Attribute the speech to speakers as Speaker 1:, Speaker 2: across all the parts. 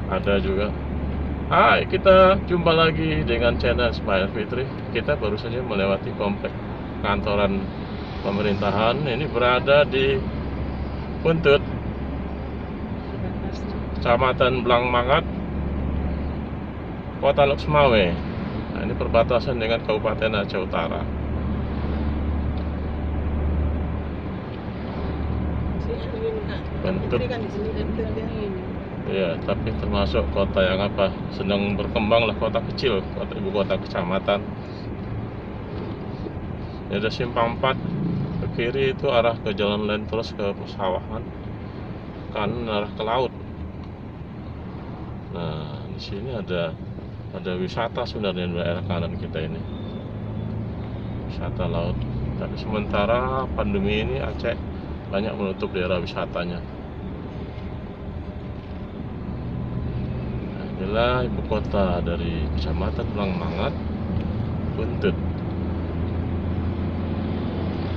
Speaker 1: ada juga. Hai, kita jumpa lagi dengan channel Ismail Fitri. Kita baru saja melewati komplek kantoran pemerintahan. Ini berada di Buntut, Kecamatan Blangmangat, Kota Lok Sumawe. Nah, ini perbatasan dengan Kabupaten Aceh Utara. Buntut. Ya, tapi termasuk kota yang sedang berkembang lah, kota kecil, ibu kota kecamatan. Ini ada simpang 4, ke kiri itu arah ke jalan lain terus ke persawahan, kanan arah ke laut. Nah, di sini ada wisata sebenarnya di daerah kanan kita ini, wisata laut. Tapi sementara pandemi ini Aceh banyak menutup daerah wisatanya. Inilah ibu kota dari Kecamatan Blangmangat, Buntut.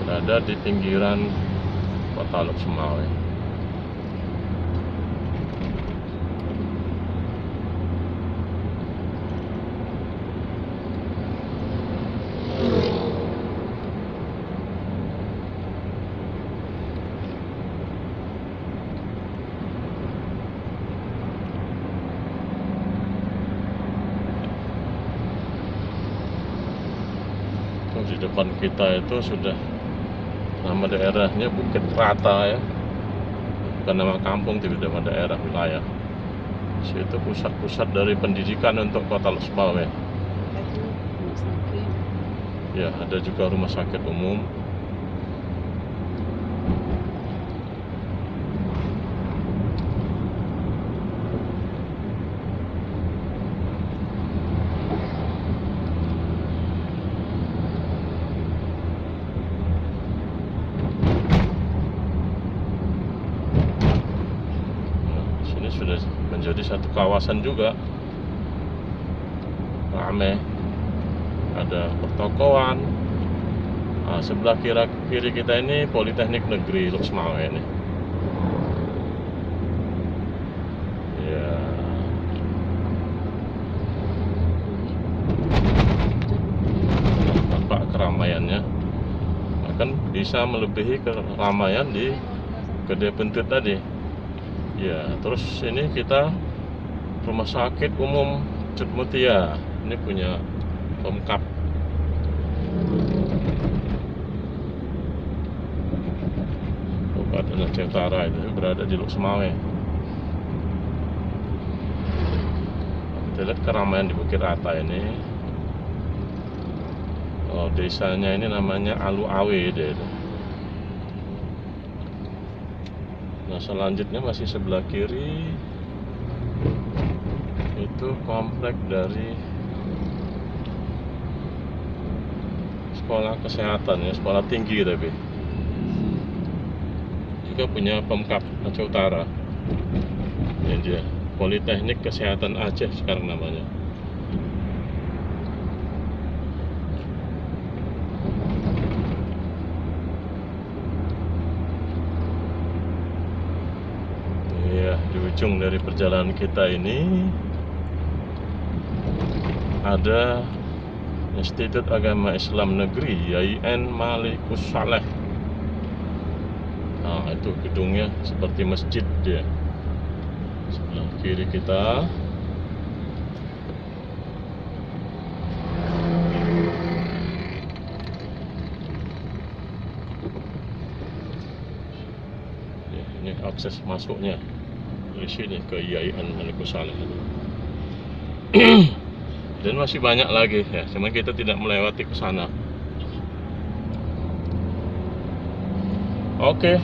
Speaker 1: Berada di pinggiran Kota Lok Sumawe. Di depan kita itu sudah nama daerahnya Bukit Rata ya, bukan nama kampung tapi nama daerah wilayah. Situ pusat-pusat dari pendidikan untuk Kota Lok Sumawe. Ya, ada juga rumah sakit umum. Sudah menjadi satu kawasan juga ramai, ada pertokoan. Nah, sebelah kiri kita ini Politeknik Negeri Lok Sumawe ini ya. Tampak keramaiannya akan bisa melebihi keramaian di Gede Buntut tadi. Ya, terus ini kita Rumah Sakit Umum Cut Mutia. Ini punya Pemkab. Kabupaten Aceh Utara itu berada di Lok Sumawe. Kita lihat keramaian di Bukit Rata ini. Oh, desanya ini namanya Alu Awe deh. Nah, selanjutnya masih sebelah kiri itu komplek dari sekolah kesehatan ya, sekolah tinggi tapi juga punya Pemkab Aceh Utara. Ini dia Politeknik Kesehatan Aceh sekarang namanya. Di ujung dari perjalanan kita ini ada Institut Agama Islam Negeri YIN Malikus Saleh. Nah, itu gedungnya seperti masjid dia. Sebelah kiri kita ini akses masuknya dari sini ke YIN Malikus Saleh. Dan masih banyak lagi ya, cuma kita tidak melewati ke sana. Oke,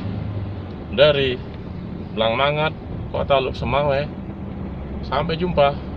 Speaker 1: dari Blangmangat, Kota Lok Sumawe, sampai jumpa.